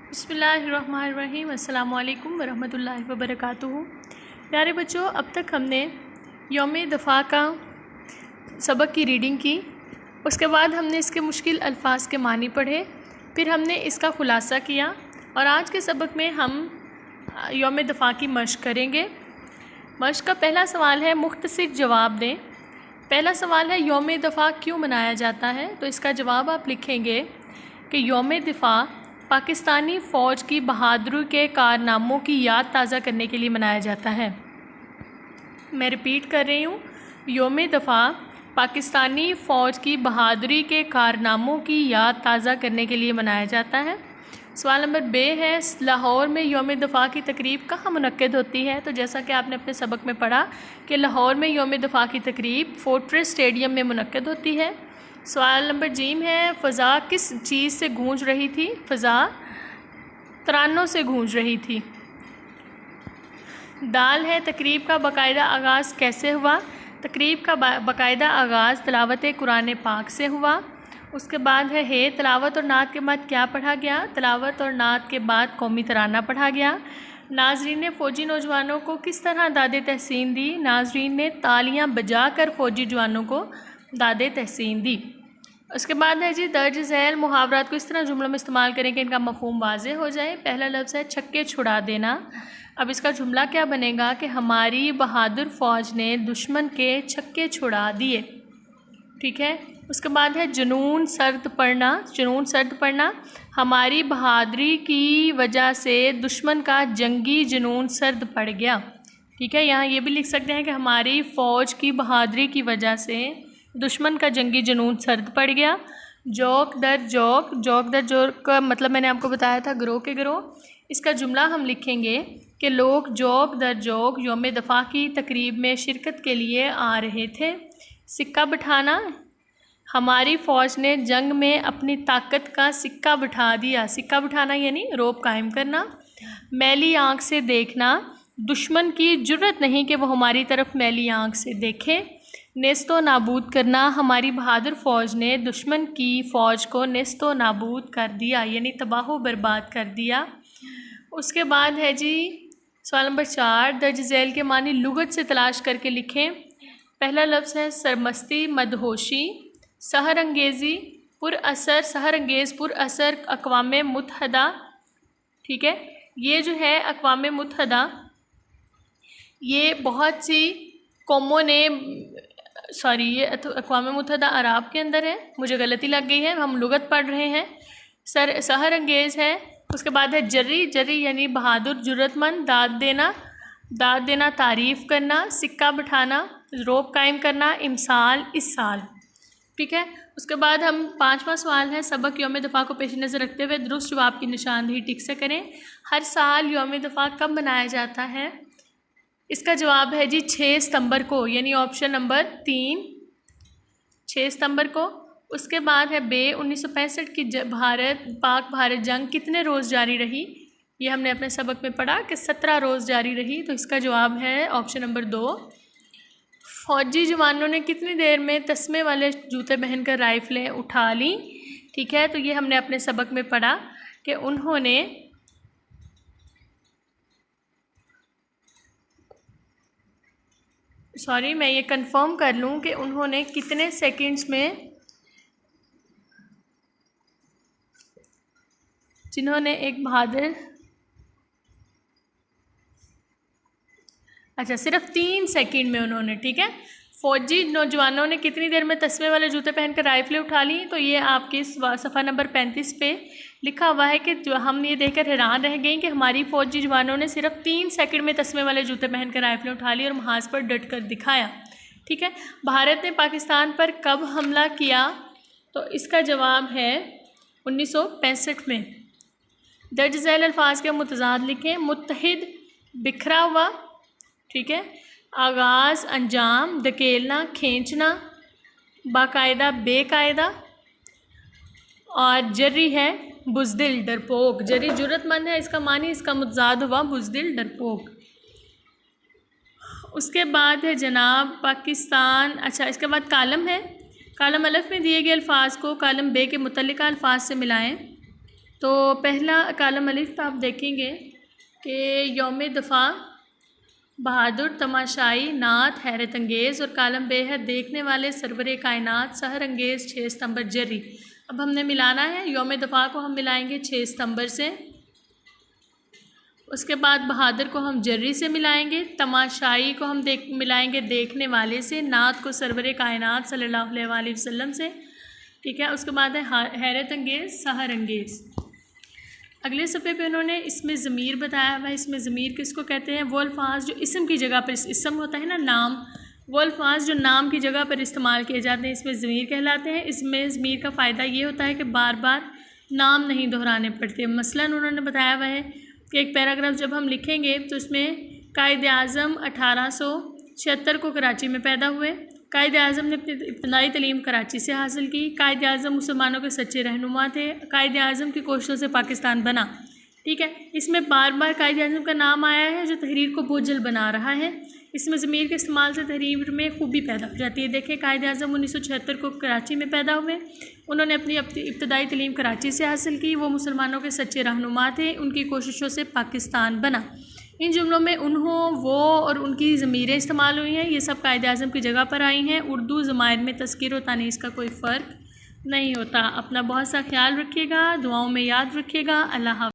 बिस्मिल्लाहिर्रहमानिर्रहीम अस्सलामुअलैकुम वरहमतुल्लाहि वबरकातुहू। प्यारे बच्चों, अब तक हमने यौम दफ़ा का सबक की रीडिंग की। उसके बाद हमने इसके मुश्किल अल्फाज के मानी पढ़े, फिर हमने इसका ख़ुलासा किया और आज के सबक में हम यौम दफ़ा की मश्क करेंगे। मश्क का पहला सवाल है, मुख्तसर जवाब दें। पहला सवाल है, यौम दफ़ा क्यों मनाया जाता है? तो इसका जवाब आप लिखेंगे कि यौम दफ़ा पाकिस्तानी फ़ौज की बहादुरी के कारनामों की याद ताज़ा करने के लिए मनाया जाता है। मैं रिपीट कर रही हूँ, यौम दफ़ा पाकिस्तानी फ़ौज की बहादुरी के कारनामों की याद ताज़ा करने के लिए मनाया जाता है। सवाल नंबर बे है, लाहौर में यौम दफ़ा की तकरीब कहाँ मुनक्किद होती है? तो जैसा कि आपने अपने सबक में पढ़ा कि लाहौर में यौम दफ़ा की तकरीब फोर्ट्रेस स्टेडियम में मुनक्किद होती है। सवाल नंबर जीम है, फ़ज़ा किस चीज़ से गूंज रही थी? फ़ज़ा तरानों से गूंज रही थी। दाल है, तकरीब का बाकायदा आगाज़ कैसे हुआ? तकरीब का बाकायदा आगाज़ तिलावत कुरान पाक से हुआ। उसके बाद है, तिलावत और नात के बाद क्या पढ़ा गया? तिलावत और नात के बाद कौमी तराना पढ़ा गया। नाजरीन ने फ़ौजी नौजवानों को किस तरह दादे तहसीन दी? नाजरीन ने तालियां बजाकर फ़ौजी जवानों को दादे तहसीन दी। उसके बाद है जी, दर्ज झैल मुहावरात को इस तरह जुमलों में इस्तेमाल करें कि इनका मफ़हूम वाज़ेह हो जाए। पहला लफ्ज़ है छक्के छुड़ा देना। अब इसका जुमला क्या बनेगा कि हमारी बहादुर फ़ौज ने दुश्मन के छक्के छुड़ा दिए। ठीक है। उसके बाद है जुनून सर्द पड़ना। जुनून सर्द पड़ना, हमारी बहादुरी की वजह से दुश्मन का जंगी जुनून सर्द पड़ गया। ठीक है, यहाँ ये भी लिख सकते हैं कि हमारी फ़ौज की बहादुरी की वजह से दुश्मन का जंगी जुनून सर्द पड़ गया। जोक दर जोक, जोक दर जोक का मतलब मैंने आपको बताया था गिरोह के गिरोह। इसका जुमला हम लिखेंगे कि लोग जोक दर जोक यौम दफ़ा की तकरीब में शिरकत के लिए आ रहे थे। सिक्का बिठाना, हमारी फ़ौज ने जंग में अपनी ताकत का सिक्का बिठा दिया। सिक्का बिठाना यानी रोब कायम करना। मैली आँख से देखना, दुश्मन की जुर्रत नहीं कि वो हमारी तरफ मैली आँख से देखे। नेस्तो नाबूद करना, हमारी बहादुर फ़ौज ने दुश्मन की फ़ौज को नेस्तो नाबूद कर दिया यानी तबाह बर्बाद कर दिया। उसके बाद है जी, सवाल नंबर 4, दर्ज झैल के मानी लुगत से तलाश करके लिखें। पहला लफ्ज़ है सरमस्ती, मदहोशी, सहर अंगेज़ी, पुरअसर, सहर अंगेज़, पुरअसर, अक़वाम मुत्तहदा। ठीक है, ये जो है अक़वाम मुत्तहदा, ये बहुत सी कौमों ने ये अक़वाम मुत्तहदा अरब के अंदर है, मुझे गलती लग गई है, हम लुगत पढ़ रहे हैं। सहर अंगेज़ है। उसके बाद है जर्री, जर्री यानी बहादुर जुर्रतमंद, दाद देना तारीफ़ करना, सिक्का बिठाना, रोब कायम करना, इमसाल, इस साल। ठीक है। उसके बाद हम 5वां सवाल है, सबक यौम दफ़ा को पेश नज़र रखते हुए दुरुस्त जवाब की निशानदेही टिक से करें। हर साल यौम दफ़ा कब मनाया जाता है? इसका जवाब है जी 6 सितंबर को, यानी ऑप्शन नंबर 3, 6 सितंबर को। उसके बाद है बे, 1965 की पाक भारत जंग कितने रोज़ जारी रही? ये हमने अपने सबक में पढ़ा कि 17 रोज़ जारी रही। तो इसका जवाब है ऑप्शन नंबर 2। फ़ौजी जवानों ने कितनी देर में तस्मे वाले जूते पहनकर राइफ़लें उठा लीं? ठीक है, तो ये हमने अपने सबक में पढ़ा कि उन्होंने मैं ये कंफर्म कर लूँ कि उन्होंने कितने सेकंड्स में, जिन्होंने एक बहादुर, अच्छा सिर्फ 3 सेकंड में उन्होंने, ठीक है, फ़ौजी नौजवानों ने कितनी देर में तस्मे वाले जूते पहनकर राइफ़लें उठा ली? तो ये आपके सफ़ा नंबर 35 पे लिखा हुआ है कि जो हम ये देखकर हैरान रह गए कि हमारी फ़ौजी जवानों ने सिर्फ 3 सेकंड में तस्मे वाले जूते पहनकर राइफ़लें उठा ली और महाज पर डट कर दिखाया। ठीक है। भारत ने पाकिस्तान पर कब हमला किया? तो इसका जवाब है 1965 में। दर्ज झैल अल्फाज के मुतज़ाद लिखें। मुत्तहिद, बिखरा हुआ, ठीक है, आगाज़, अंजाम, धकेलना, खींचना, बाकायदा, बेकायदा, और जर्री है बुज़दिल, डरपोक। जर्री जुर्रतमंद है, इसका मानी, इसका मुतज़ाद हुआ बुज़दिल, डरपोक। उसके बाद है जनाब पाकिस्तान, अच्छा इसके बाद कालम है। कालम अलफ़ में दिए गए अल्फाज को कालम बे के मुतल्लिका अल्फाज से मिलाएं। तो पहला कालम अलिफ पे आप देखेंगे कि यौम दफ़ा, बहादुर, तमाशाई, नात, हैरत अंगेज़, और कालम बे है देखने वाले, सरवरे कायनात, सहर अंगेज़, 6 सितंबर, जर्री। अब हमने मिलाना है। यौम दफ़ा को हम मिलाएंगे 6 सितंबर से, उसके बाद बहादुर को हम जर्री से मिलाएंगे, तमाशाई को हम मिलाएंगे देखने वाले से, नात को सरवरे कायनात सल्लल्लाहु अलैहि वसल्लम से, ठीक है। उसके बाद है हैरत अंगेज़, सहर अंगेज़। अगले सफ़े पे उन्होंने इसमें ज़मीर बताया हुआ है। इसमें ज़मीर किसको कहते हैं? वो अल्फाज जो इसम की जगह पर, इसम होता है ना नाम, वो अल्फाज जो नाम की जगह पर इस्तेमाल किए जाते हैं इसमें ज़मीर कहलाते हैं। इसमें ज़मीर का फ़ायदा ये होता है कि बार बार नाम नहीं दोहराने पड़ते। मसलन उन्होंने बताया हुआ है कि एक पैराग्राफ जब हम लिखेंगे तो इसमें कायद आज़म 1876 को कराची में पैदा हुए। कायद आज़म ने अपनी इब्तदाई तालीम कराची से हासिल की। कायद आज़म मुसलमानों के सच्चे रहनुमा थे। कायद आज़म की कोशिशों से पाकिस्तान बना, ठीक है। इसमें बार बार कायद आज़म का नाम आया है जो तहरीर को बोझल बना रहा है। इसमें ज़मीर के इस्तेमाल से तहरीर में खूबी पैदा हो जाती है। देखें, कायद आज़म 1976 को कराची में पैदा हुए। उन्होंने अपनी इब्तदाई तालीम कराची से हासिल की। वो मुसलमानों के सच्चे रहनुमा थे। उनकी कोशिशों से पाकिस्तान बना। इन जुमलों में उन्हों, वो और उनकी ज़मीरें इस्तेमाल हुई हैं। ये सब कायद आज़म की जगह पर आई हैं। उर्दू ज़मायर में तज़कीर व तानीस का कोई फ़र्क नहीं होता। अपना बहुत सा ख्याल रखिएगा, दुआओं में याद रखिएगा। अल्लाह हाफ़िज़।